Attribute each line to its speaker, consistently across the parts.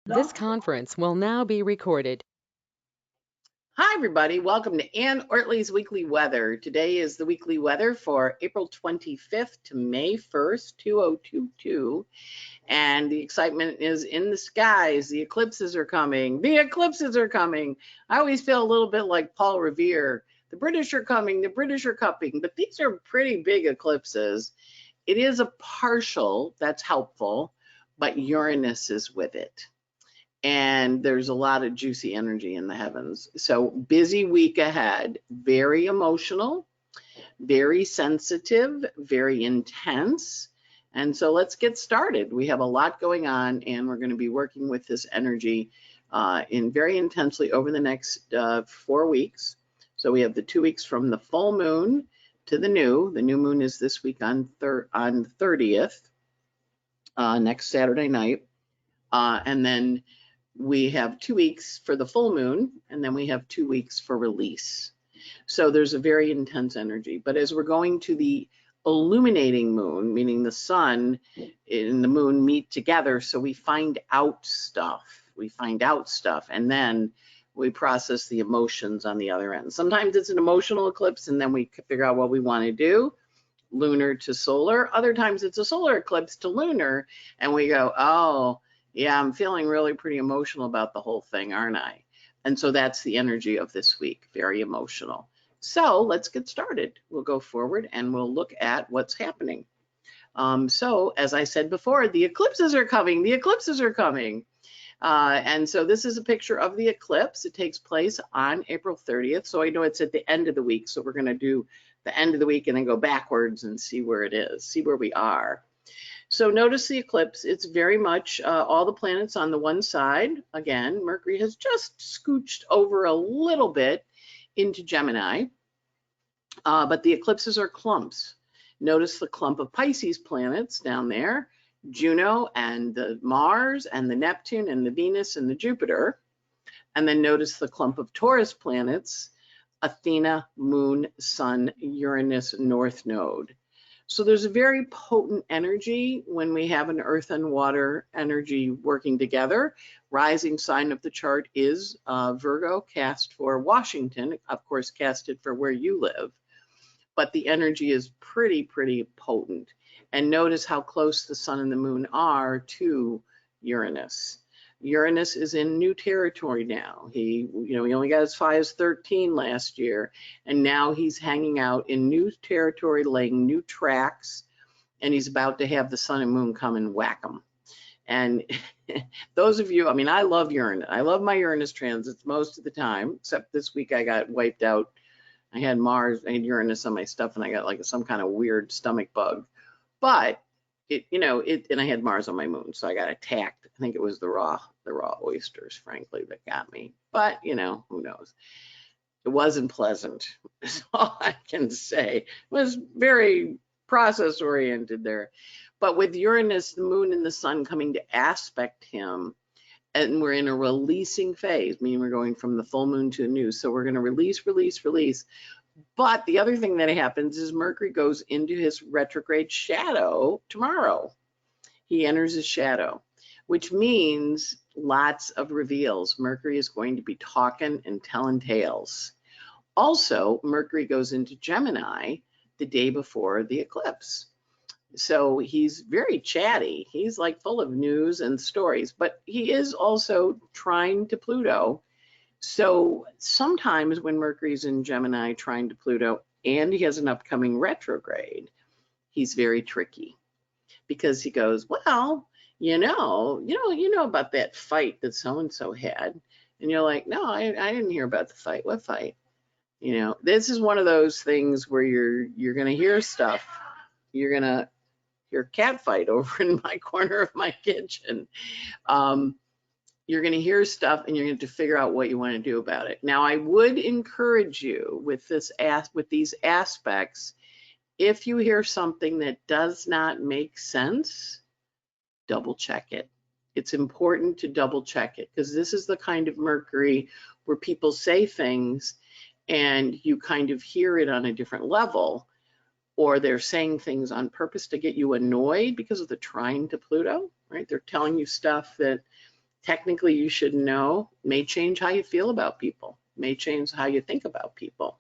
Speaker 1: This conference will now be recorded.
Speaker 2: Hi, everybody. Welcome to Ann Ortelee's Weekly Weather. Today is the weekly weather for April 25th to May 1st, 2022. And the excitement is in the skies. The eclipses are coming. The eclipses are coming. I always feel a little bit like Paul Revere. The British are coming. The British are coming. But these are pretty big eclipses. It is a partial. That's helpful. But Uranus is with it. And there's a lot of juicy energy in the heavens. So busy week ahead, very emotional, very sensitive, very intense. And so let's get started. We have a lot going on, and we're going to be working with this energy very intensely over the next 4 weeks. So we have the 2 weeks from the full moon to the new. The new moon is this week on the 30th, next Saturday night. And then we have 2 weeks for the full moon, and then we have 2 weeks for release. So there's a very intense energy. But as we're going to the illuminating moon, meaning the sun and the moon meet together, so we find out stuff. And then we process the emotions on the other end. Sometimes it's an emotional eclipse, and then we figure out what we want to do, lunar to solar. Other times it's a solar eclipse to lunar, and we go, oh, yeah, I'm feeling really pretty emotional about the whole thing, aren't I? And so that's the energy of this week, very emotional. So let's get started. We'll go forward and we'll look at what's happening. So as I said before, the eclipses are coming. The eclipses are coming. And so this is a picture of the eclipse. It takes place on April 30th. So I know it's at the end of the week. So we're going to do the end of the week and then go backwards and see where it is, see where we are. So notice the eclipse. It's very much all the planets on the one side. Again, Mercury has just scooched over a little bit into Gemini, but the eclipses are clumps. Notice the clump of Pisces planets down there, Juno and the Mars and the Neptune and the Venus and the Jupiter. And then notice the clump of Taurus planets, Athena, Moon, Sun, Uranus, North Node. So there's a very potent energy when we have an earth and water energy working together. Rising sign of the chart is Virgo, cast for Washington, of course casted for where you live. But the energy is pretty potent. And notice how close the sun and the moon are to Uranus. Uranus is in new territory now. He only got as high as 13 last year, and now he's hanging out in new territory, laying new tracks, and he's about to have the sun and moon come and whack him. And those of you, I love Uranus. I love my Uranus transits most of the time, except this week I got wiped out. I had Mars, I had Uranus on my stuff, and I got like some kind of weird stomach bug. But and I had Mars on my moon, so I got attacked. I think it was the raw oysters, frankly, that got me. But who knows? It wasn't pleasant. That's all I can say. It was very process oriented there. But with Uranus, the moon and the sun coming to aspect him, and we're in a releasing phase, meaning we're going from the full moon to the new. So we're going to release. But the other thing that happens is Mercury goes into his retrograde shadow tomorrow. He enters his shadow, which means lots of reveals. Mercury is going to be talking and telling tales. Also, Mercury goes into Gemini the day before the eclipse. So he's very chatty. He's like full of news and stories, but he is also trine to Pluto. So sometimes when Mercury's in Gemini trine to Pluto and he has an upcoming retrograde, he's very tricky because he goes, well, you know about that fight that so-and-so had. And you're like, no, I didn't hear about the fight. What fight? This is one of those things where you're going to hear stuff. You're going to hear cat fight over in my corner of my kitchen. You're going to hear stuff and you're going to have to figure out what you want to do about it. Now, I would encourage you with these aspects, if you hear something that does not make sense, double check it. It's important to double check it because this is the kind of Mercury where people say things and you kind of hear it on a different level, or they're saying things on purpose to get you annoyed because of the trine to Pluto, right? They're telling you stuff that technically you should know, may change how you feel about people, may change how you think about people.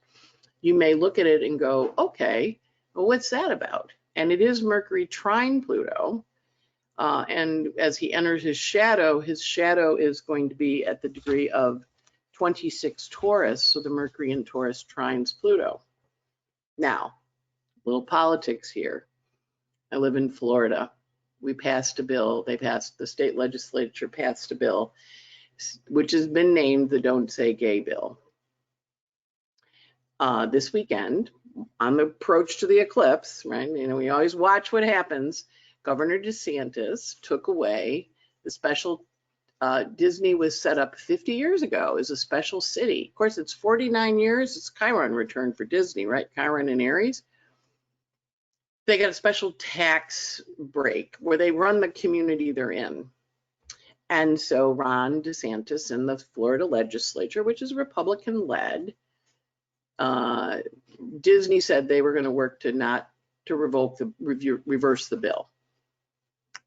Speaker 2: You may look at it and go, okay, well, what's that about? And it is Mercury trine Pluto. And as he enters his shadow is going to be at the degree of 26 Taurus. So the Mercury in Taurus trines Pluto. Now, little politics here. I live in Florida. We passed a bill. The state legislature passed a bill, which has been named the Don't Say Gay bill. This weekend, on the approach to the eclipse, right? You know, we always watch what happens. Governor DeSantis took away the special, Disney was set up 50 years ago as a special city. Of course, it's 49 years. It's Chiron return for Disney, right? Chiron and Aries. They got a special tax break where they run the community they're in. And so Ron DeSantis in the Florida legislature, which is Republican led, Disney said they were going to work to reverse the bill.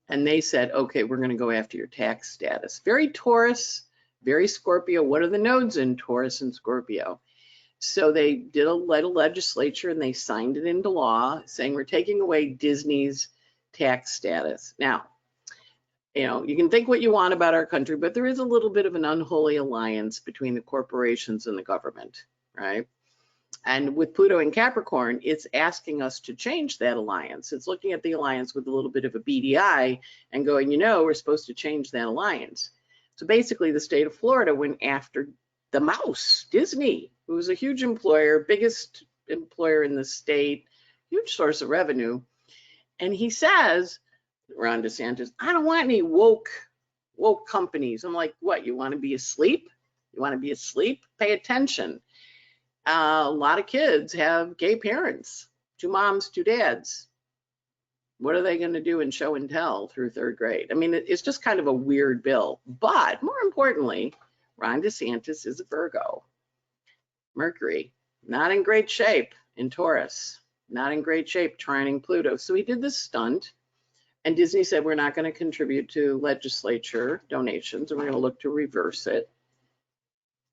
Speaker 2: And they said, okay, we're going to go after your tax status. Very Taurus, very Scorpio. What are the nodes in Taurus and Scorpio? So they did a legislature and they signed it into law saying we're taking away Disney's tax status. Now, you know, you can think what you want about our country, but there is a little bit of an unholy alliance between the corporations and the government, right? And with Pluto in Capricorn, it's asking us to change that alliance. It's looking at the alliance with a little bit of a beady eye and going, you know, we're supposed to change that alliance. So basically the state of Florida went after the mouse, Disney, who was a huge employer, biggest employer in the state, huge source of revenue. And he says, Ron DeSantis, I don't want any woke companies. I'm like, what, you want to be asleep? You want to be asleep? Pay attention. A lot of kids have gay parents, 2 moms, 2 dads. What are they going to do in show and tell through 3rd grade? I mean, it's just kind of a weird bill. But more importantly, Ron DeSantis is a Virgo. Mercury, not in great shape in Taurus, not in great shape trining Pluto. So he did this stunt, and Disney said, we're not going to contribute to legislature donations, and we're going to look to reverse it.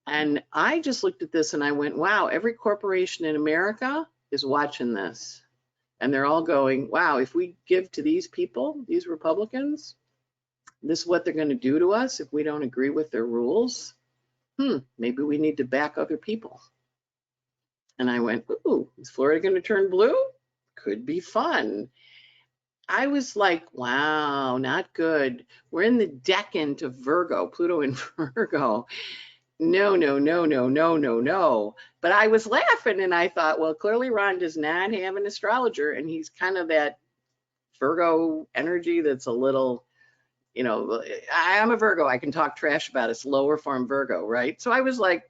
Speaker 2: And I just looked at this and I went, wow, every corporation in America is watching this. And they're all going, wow, if we give to these people, these Republicans, this is what they're going to do to us if we don't agree with their rules. Maybe we need to back other people. And I went, ooh, is Florida going to turn blue? Could be fun. I was like, wow, not good. We're in the decant of Virgo, Pluto in Virgo. No. But I was laughing and I thought, well, clearly Ron does not have an astrologer, and he's kind of that Virgo energy that's a little, you know, I'm a Virgo. I can talk trash about it. It's lower form Virgo, right? So I was like,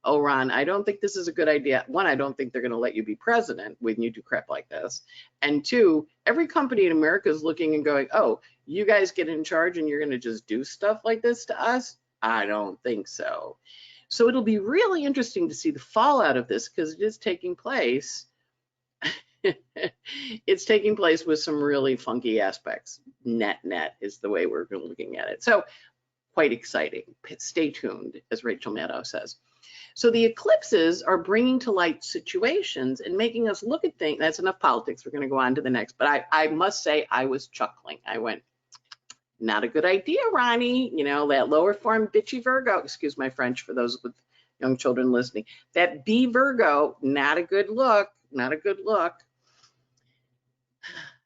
Speaker 2: oh, Ron, I don't think this is a good idea. 1, I don't think they're going to let you be president when you do crap like this. And 2, every company in America is looking and going, oh, you guys get in charge and you're going to just do stuff like this to us? I don't think so. So it'll be really interesting to see the fallout of this, because it is taking place. It's taking place with some really funky aspects. Net is the way we're looking at it. So quite exciting. Stay tuned, as Rachel Maddow says. So the eclipses are bringing to light situations and making us look at things. That's enough politics. We're going to go on to the next. But I must say, I was chuckling. I went, not a good idea, Ronnie. You know, that lower form bitchy Virgo, excuse my French for those with young children listening, that B Virgo, not a good look, not a good look.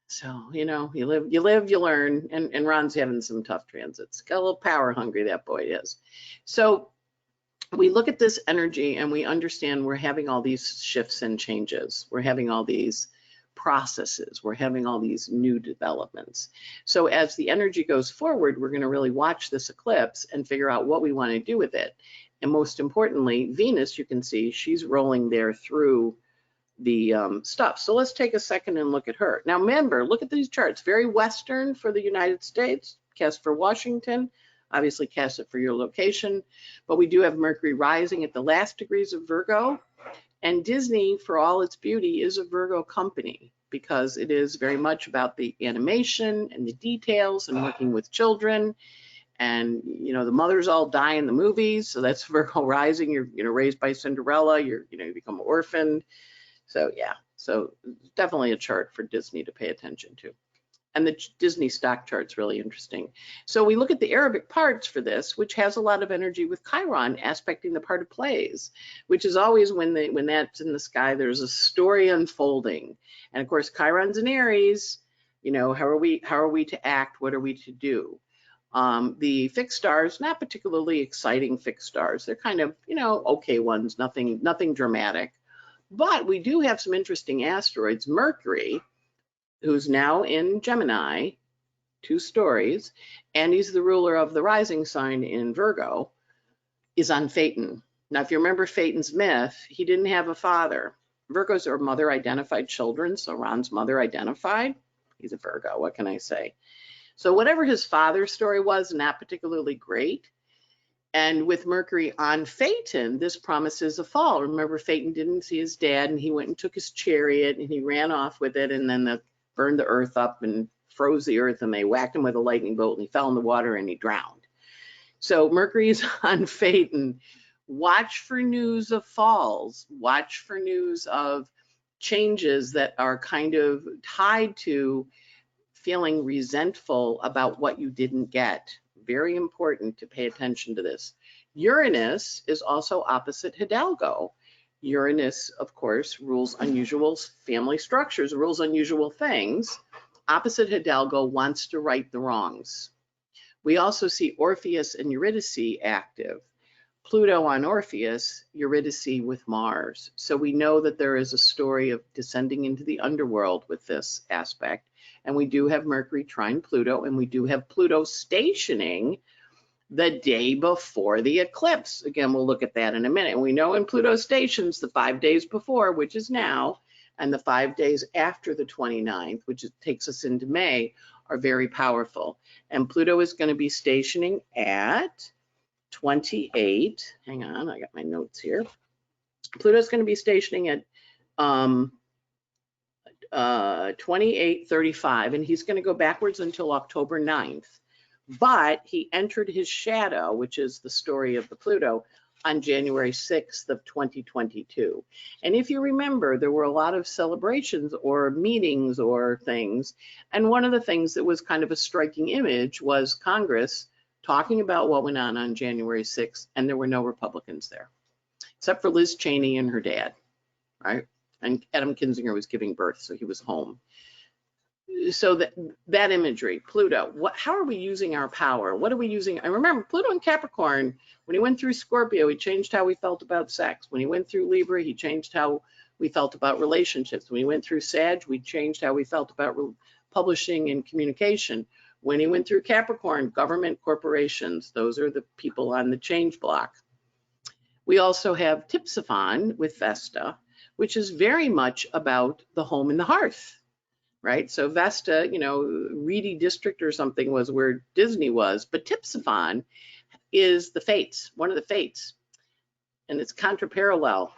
Speaker 2: So, you know, you live, you learn. And Ron's having some tough transits. Got a little power hungry, that boy is. So we look at this energy and we understand we're having all these shifts and changes. We're having all these processes. We're having all these new developments. So as the energy goes forward, we're going to really watch this eclipse and figure out what we want to do with it. And most importantly, Venus, you can see she's rolling there through the stuff. So let's take a second and look at her. Now remember, look at these charts. Very Western for the United States, cast for Washington, obviously cast it for your location. But we do have Mercury rising at the last degrees of Virgo. And Disney, for all its beauty, is a Virgo company, because it is very much about the animation and the details and working with children. And, you know, the mothers all die in the movies. So that's Virgo rising. You're, you know, raised by Cinderella. You become orphaned. So yeah, so definitely a chart for Disney to pay attention to. And the Disney stock chart's really interesting. So we look at the Arabic parts for this, which has a lot of energy with Chiron aspecting the part it plays, which is always when that's in the sky, there's a story unfolding. And of course, Chiron's in Aries. You know, how are we to act? What are we to do? The fixed stars, not particularly exciting fixed stars. They're kind of, you know, okay ones, nothing dramatic. But we do have some interesting asteroids. Mercury, who's now in Gemini, 2 stories, and he's the ruler of the rising sign in Virgo, is on Phaeton. Now, if you remember Phaeton's myth, he didn't have a father. Virgos are mother identified children, so Ron's mother identified. He's a Virgo, what can I say? So whatever his father's story was, not particularly great. And with Mercury on Phaeton, this promises a fall. Remember, Phaeton didn't see his dad, and he went and took his chariot, and he ran off with it, and then burned the earth up and froze the earth, and they whacked him with a lightning bolt, and he fell in the water, and he drowned. So Mercury is on Phaeton. Watch for news of falls. Watch for news of changes that are kind of tied to feeling resentful about what you didn't get. Very important to pay attention to this. Uranus is also opposite Hidalgo. Uranus, of course, rules unusual family structures, rules unusual things. Opposite Hidalgo wants to right the wrongs. We also see Orpheus and Eurydice active. Pluto on Orpheus, Eurydice with Mars. So we know that there is a story of descending into the underworld with this aspect. And we do have Mercury trine Pluto, and we do have Pluto stationing the day before the eclipse. Again, we'll look at that in a minute. And we know in Pluto stations, the 5 days before, which is now, and the 5 days after the 29th, which takes us into May, are very powerful. And Pluto is going to be stationing at 28. Hang on, I got my notes here. Pluto is going to be stationing at 28:35, and he's going to go backwards until October 9th. But he entered his shadow, which is the story of the Pluto, on January 6th of 2022. And if you remember, there were a lot of celebrations or meetings or things. And one of the things that was kind of a striking image was Congress talking about what went on January 6th, and there were no Republicans there, except for Liz Cheney and her dad, right? And Adam Kinzinger was giving birth, so he was home. So that imagery, Pluto, how are we using our power? What are we using? I remember Pluto in Capricorn, when he went through Scorpio, he changed how we felt about sex. When he went through Libra, he changed how we felt about relationships. When he went through Sag, we changed how we felt about publishing and communication. When he went through Capricorn, government, corporations, those are the people on the change block. We also have Tipsiphon with Vesta, which is very much about the home and the hearth, right? So Vesta, you know, Reedy District or something was where Disney was, but Tipsiphon is the fates, one of the fates, and it's contra-parallel,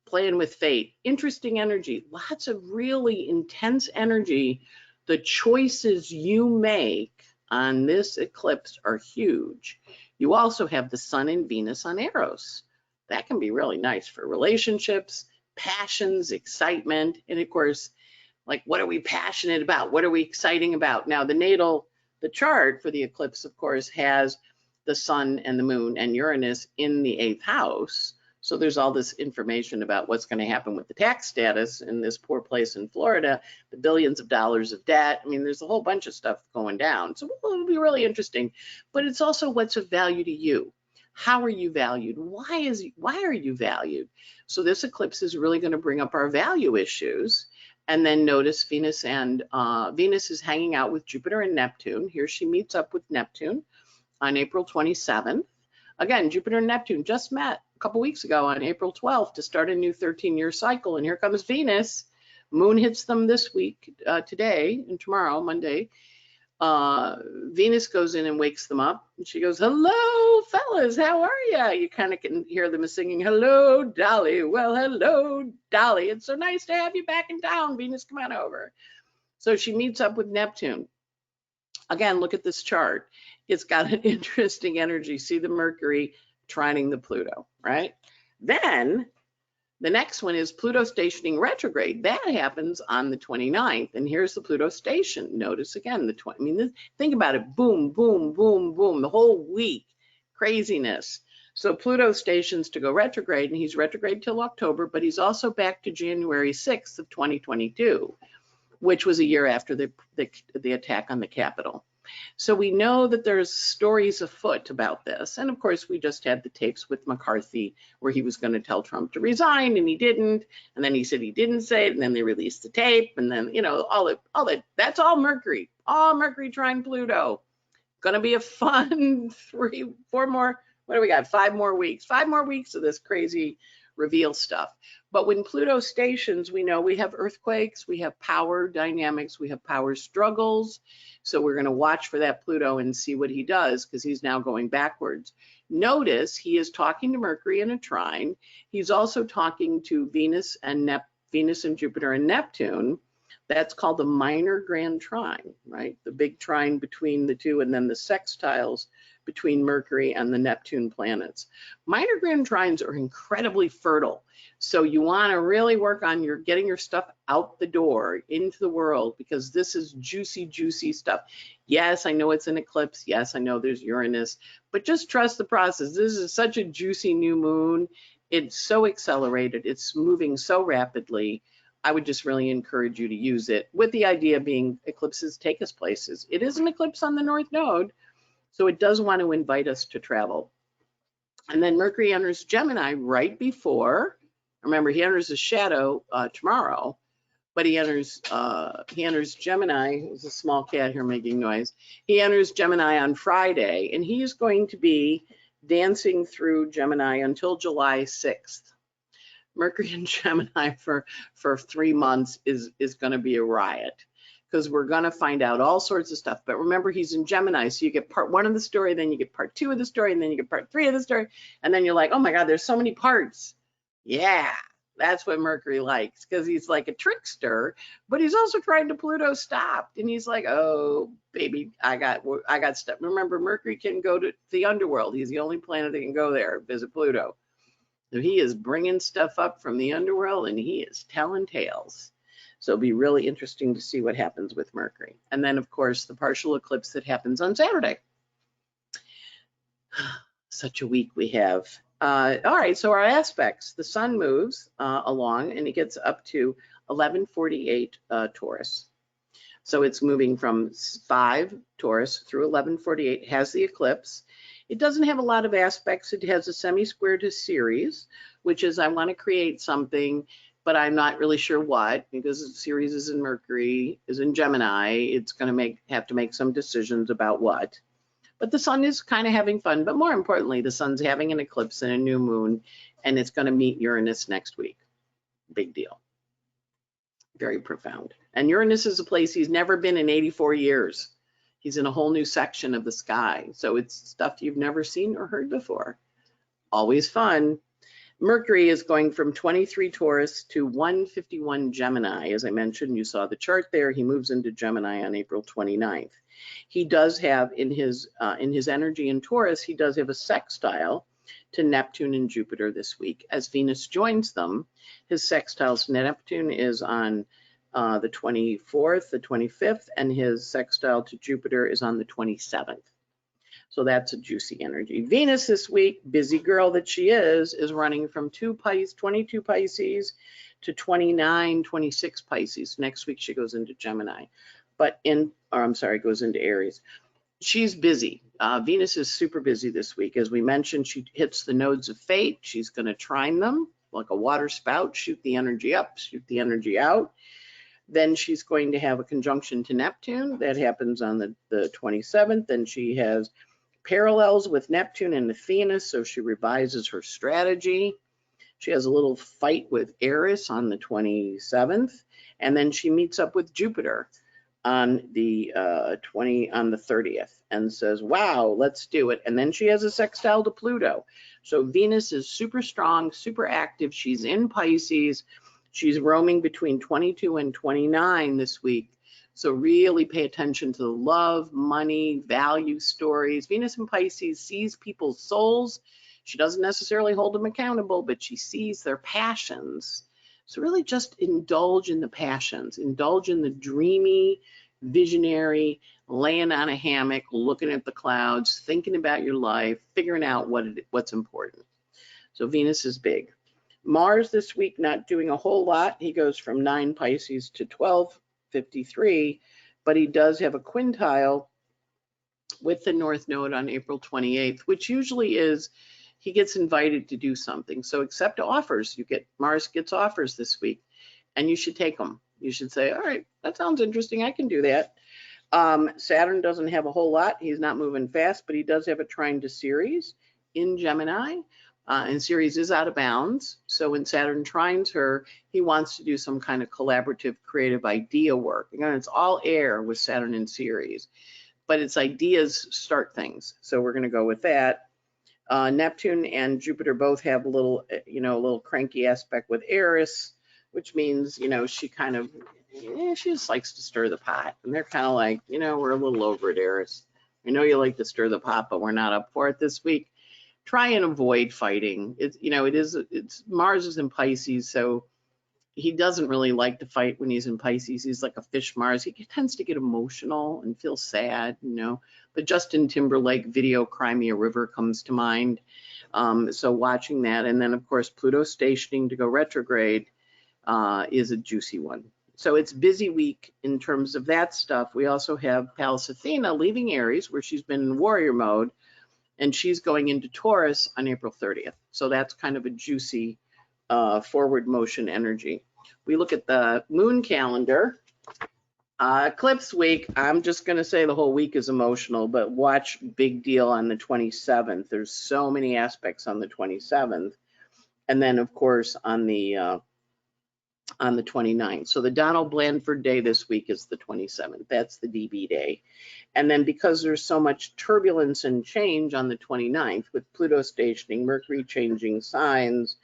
Speaker 2: playing with fate. Interesting energy, lots of really intense energy. The choices you make on this eclipse are huge. You also have the Sun and Venus on Eros. That can be really nice for relationships, passions, excitement, and of course, like, what are we passionate about? What are we exciting about? Now, the chart for the eclipse, of course, has the Sun and the Moon and Uranus in the 8th house. So there's all this information about what's going to happen with the tax status in this poor place in Florida, the billions of dollars of debt. I mean, there's a whole bunch of stuff going down. So it'll be really interesting. But it's also what's of value to you. How are you valued? Why are you valued? So this eclipse is really going to bring up our value issues. And then notice Venus is hanging out with Jupiter and Neptune. Here she meets up with Neptune on April 27th. Again, Jupiter and Neptune just met a couple weeks ago on April 12th to start a new 13-year cycle. And here comes Venus. Moon hits them this week, today and tomorrow, Monday. Venus goes in and wakes them up. And she goes, hello, fellas, how are ya? You kind of can hear them singing, hello, Dolly. Well, hello, Dolly. It's so nice to have you back in town. Venus, come on over. So she meets up with Neptune. Again, look at this chart. it's got an interesting energy. See the Mercury trining the Pluto, right? Then the next one is Pluto stationing retrograde. That happens on the 29th. And here's the Pluto station. Notice again, think about it. Boom, boom, boom, boom, the whole week. Craziness. So Pluto stations to go retrograde, and he's retrograde till October, but he's also back to January 6th of 2022, which was a year after the attack on the Capitol. So we know that there's stories afoot about this. And of course, we just had the tapes with McCarthy where he was going to tell Trump to resign and he didn't. And then he said he didn't say it. And then they released the tape. And then, all that, that's all Mercury trine Pluto. Going to be a fun 4 more, what do we got? 5 more weeks, 5 more weeks of this crazy reveal stuff. But when Pluto stations, we know we have earthquakes, we have power dynamics, we have power struggles. So we're going to watch for that Pluto and see what he does, because he's now going backwards. Notice he is talking to Mercury in a trine. He's also talking to Venus and Jupiter and Neptune. That's called the minor grand trine, right? The big trine between the two, and then the sextiles between Mercury and the Neptune planets. Minor grand trines are incredibly fertile. So you want to really work on getting your stuff out the door into the world, because this is juicy, juicy stuff. Yes, I know it's an eclipse. Yes, I know there's Uranus, but just trust the process. This is such a juicy new moon. It's so accelerated. It's moving so rapidly. I would just really encourage you to use it, with the idea being eclipses take us places. It is an eclipse on the North Node, so it does want to invite us to travel. And then Mercury enters Gemini right before. Remember, he enters his shadow tomorrow, but he enters Gemini. There's a small cat here making noise. He enters Gemini on Friday, and he's going to be dancing through Gemini until July 6th. Mercury in Gemini for 3 months is going to be a riot, because we're going to find out all sorts of stuff. But remember, he's in Gemini, so you get part 1 of the story, then you get part 2 of the story, and then you get part 3 of the story, and then you're like, oh my God, there's so many parts. Yeah, that's what Mercury likes, because he's like a trickster, but he's also trying to Pluto stopped, and he's like, oh baby, I got stuff. Remember, Mercury can go to the underworld. He's the only planet that can go there, visit Pluto. So he is bringing stuff up from the underworld, and he is telling tales. So it'll be really interesting to see what happens with Mercury. And then, of course, the partial eclipse that happens on Saturday. Such a week we have. All right, so our aspects. The sun moves along, and it gets up to 1148 Taurus. So it's moving from 5 Taurus through 1148, has the eclipse. It doesn't have a lot of aspects. It has a semi-square to Ceres, which is I want to create something, but I'm not really sure what, because Ceres is in Mercury, is in Gemini. It's going to have to make some decisions about what. But the sun is kind of having fun. But more importantly, the sun's having an eclipse and a new moon, and it's going to meet Uranus next week. Big deal. Very profound. And Uranus is a place he's never been in 84 years. He's in a whole new section of the sky. So it's stuff you've never seen or heard before. Always fun. Mercury is going from 23 Taurus to 151 Gemini. As I mentioned, you saw the chart there. He moves into Gemini on April 29th. He does have in his energy in Taurus, he does have a sextile to Neptune and Jupiter this week. As Venus joins them, his sextile to Neptune is on the 24th, the 25th, and his sextile to Jupiter is on the 27th. So that's a juicy energy. Venus this week, busy girl that she is running from 22 Pisces to 29, 26 Pisces. Next week she goes into Gemini, goes into Aries. She's busy. Venus is super busy this week. As we mentioned, she hits the nodes of fate. She's going to trine them like a water spout, shoot the energy up, shoot the energy out. Then she's going to have a conjunction to Neptune. That happens on the 27th. And she has parallels with Neptune and Athena, so she revises her strategy. She has a little fight with Eris on the 27th. And then she meets up with Jupiter on the 30th and says, wow, let's do it. And then she has a sextile to Pluto. So Venus is super strong, super active. She's in Pisces. She's roaming between 22 and 29 this week. So really pay attention to the love, money, value stories. Venus in Pisces sees people's souls. She doesn't necessarily hold them accountable, but she sees their passions. So really just indulge in the passions, indulge in the dreamy, visionary, laying on a hammock, looking at the clouds, thinking about your life, figuring out what's important. So Venus is big. Mars this week not doing a whole lot. He goes from 9 Pisces to 1253, but he does have a quintile with the North Node on April 28th, which usually is he gets invited to do something. So accept offers. Mars gets offers this week, and you should take them. You should say, all right, that sounds interesting. I can do that. Saturn doesn't have a whole lot. He's not moving fast, but he does have a trine to Ceres in Gemini. And Ceres is out of bounds. So when Saturn trines her, he wants to do some kind of collaborative, creative idea work. Again, it's all air with Saturn and Ceres, but it's ideas start things. So we're going to go with that. Neptune and Jupiter both have a little cranky aspect with Eris, which means, she kind of, she just likes to stir the pot. And they're kind of like, we're a little over it, Eris. I know you like to stir the pot, but we're not up for it this week. Try and avoid fighting. It's Mars is in Pisces, so he doesn't really like to fight when he's in Pisces. He's like a fish Mars. He tends to get emotional and feel sad, But Justin Timberlake video Cry Me a River comes to mind. So watching that. And then, of course, Pluto stationing to go retrograde is a juicy one. So it's busy week in terms of that stuff. We also have Pallas Athena leaving Aries, where she's been in warrior mode, and she's going into Taurus on April 30th. So that's kind of a juicy forward motion energy. We look at the moon calendar. Eclipse week, I'm just going to say the whole week is emotional, but watch big deal on the 27th. There's so many aspects on the 27th. And then, of course, on the 29th. So the Donald Blandford day this week is the 27th. That's the DB day. And then because there's so much turbulence and change on the 29th with Pluto stationing, Mercury changing signs,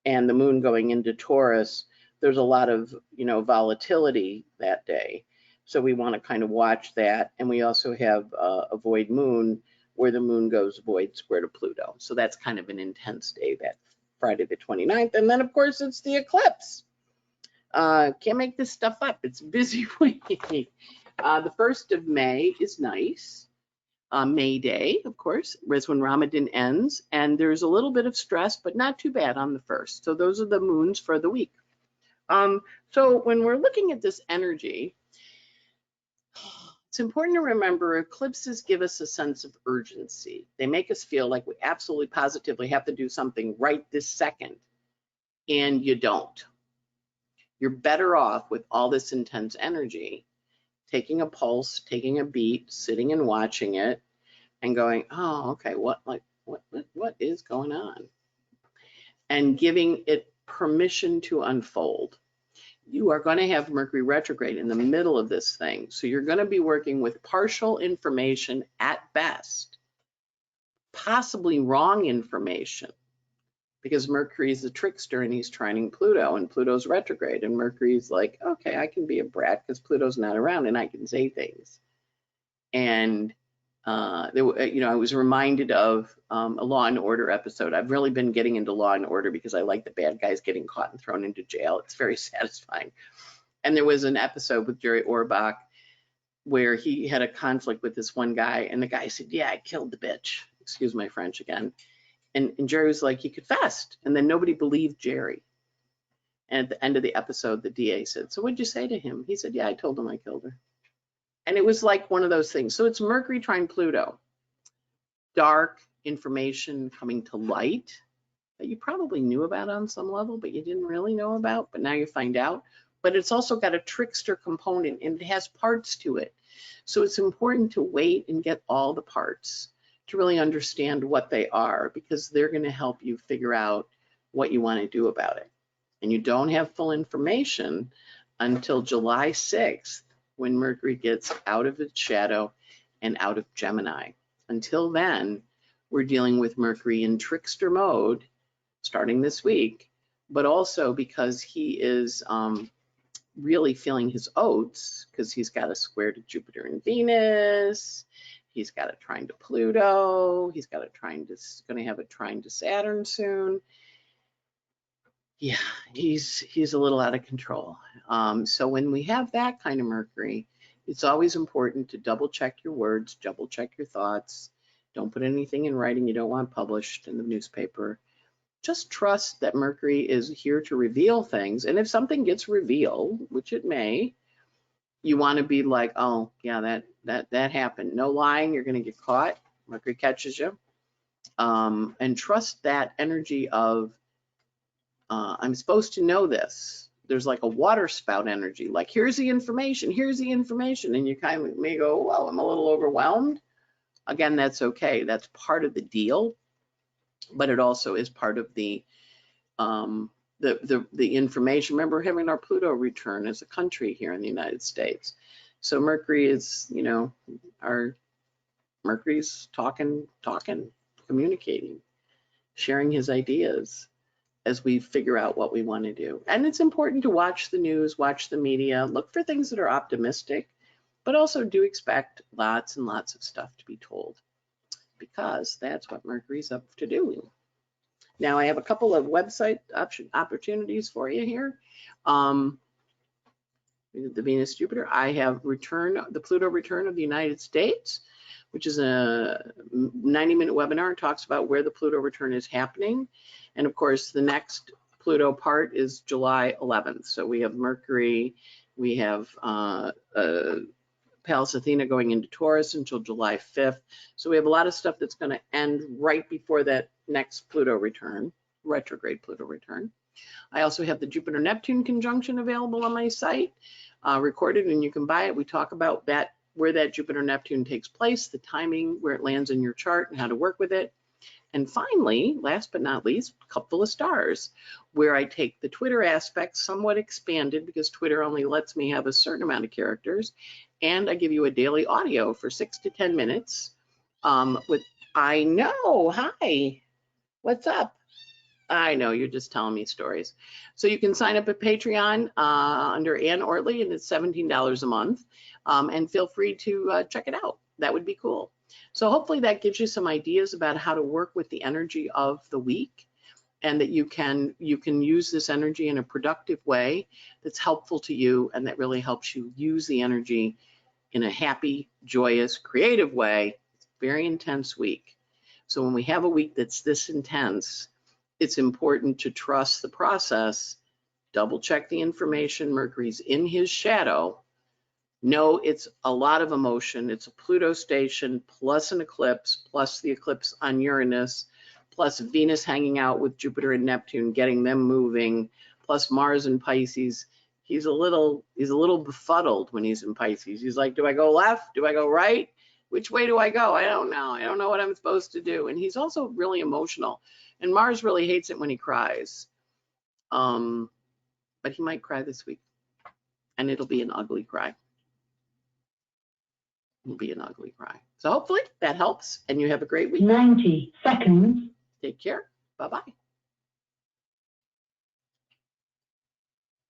Speaker 2: and the moon going into Taurus, there's a lot of, volatility that day. So we want to kind of watch that. And we also have a void moon where the moon goes void square to Pluto. So that's kind of an intense day, that Friday the 29th. And then, of course, it's the eclipse. Can't make this stuff up. It's a busy week. The 1st of May is nice. May Day, of course, is when Ramadan ends. And there's a little bit of stress, but not too bad on the 1st. So those are the moons for the week. So when we're looking at this energy, it's important to remember eclipses give us a sense of urgency. They make us feel like we absolutely positively have to do something right this second, and you don't. You're better off with all this intense energy, taking a pulse, taking a beat, sitting and watching it, and going, oh, okay, what is going on? And giving it permission to unfold. You are going to have Mercury retrograde in the middle of this thing. So you're going to be working with partial information at best, possibly wrong information, because Mercury is a trickster and he's trining Pluto, and Pluto's retrograde, and Mercury's like, okay, I can be a brat because Pluto's not around and I can say things. And I was reminded of a Law and Order episode. I've really been getting into Law and Order because I like the bad guys getting caught and thrown into jail. It's very satisfying. And there was an episode with Jerry Orbach where he had a conflict with this one guy, and the guy said, yeah, I killed the bitch. Excuse my French again. And Jerry was like, he confessed. And then nobody believed Jerry. And at the end of the episode, the DA said, so what'd you say to him? He said, yeah, I told him I killed her. And it was like one of those things. So it's Mercury trine Pluto. Dark information coming to light that you probably knew about on some level, but you didn't really know about, but now you find out. But it's also got a trickster component, and it has parts to it. So it's important to wait and get all the parts to really understand what they are, because they're going to help you figure out what you want to do about it. And you don't have full information until July 6th, when Mercury gets out of its shadow and out of Gemini. Until then, we're dealing with Mercury in trickster mode starting this week, but also because he is really feeling his oats because he's got a square to Jupiter and Venus. He's got a trine to Pluto. He's got a trine to, going to have a trine to Saturn soon. Yeah, he's a little out of control. So when we have that kind of Mercury, it's always important to double check your words, double check your thoughts. Don't put anything in writing you don't want published in the newspaper. Just trust that Mercury is here to reveal things. And if something gets revealed, which it may, you want to be like, oh, yeah, that happened. No lying, you're going to get caught. Mercury catches you. And trust that energy of, I'm supposed to know this. There's like a water spout energy, like here's the information, and you kind of may go, well, I'm a little overwhelmed. Again, that's okay. That's part of the deal, but it also is part of the information. Remember having our Pluto return as a country here in the United States. So Mercury is, you know, Mercury's talking, communicating, sharing his ideas as we figure out what we want to do. And it's important to watch the news, watch the media, look for things that are optimistic, but also do expect lots and lots of stuff to be told, because that's what Mercury's up to doing. Now I have a couple of website opportunities for you here. The Venus Jupiter, I have the Pluto return of the United States, which is a 90-minute webinar and talks about where the Pluto return is happening. And of course, the next Pluto part is July 11th. So we have Mercury, we have Pallas Athena going into Taurus until July 5th. So we have a lot of stuff that's going to end right before that next Pluto return, retrograde Pluto return. I also have the Jupiter Neptune conjunction available on my site, recorded, and you can buy it. We talk about that, where that Jupiter Neptune takes place, the timing, where it lands in your chart, and how to work with it. And finally, last but not least, a couple of stars, where I take the Twitter aspect, somewhat expanded because Twitter only lets me have a certain amount of characters, and I give you a daily audio for 6 to 10 minutes. I know, hi, what's up? I know, you're just telling me stories. So you can sign up at Patreon under Ann Ortelee, and it's $17 a month. And feel free to check it out. That would be cool. So hopefully that gives you some ideas about how to work with the energy of the week, and that you can use this energy in a productive way that's helpful to you, and that really helps you use the energy in a happy, joyous, creative way. It's a very intense week. So when we have a week that's this intense, it's important to trust the process, double check the information. Mercury's in his shadow. No, it's a lot of emotion. It's a Pluto station plus an eclipse, plus the eclipse on Uranus, plus Venus hanging out with Jupiter and Neptune, getting them moving, plus Mars in Pisces. He's a little befuddled when he's in Pisces. He's like, do I go left? Do I go right? Which way do I go? I don't know. I don't know what I'm supposed to do. And he's also really emotional. And Mars really hates it when he cries. But he might cry this week. And it'll be an ugly cry. It'll be an ugly cry. So hopefully that helps, and you have a great week.
Speaker 3: 90 seconds.
Speaker 2: Take care. Bye-bye.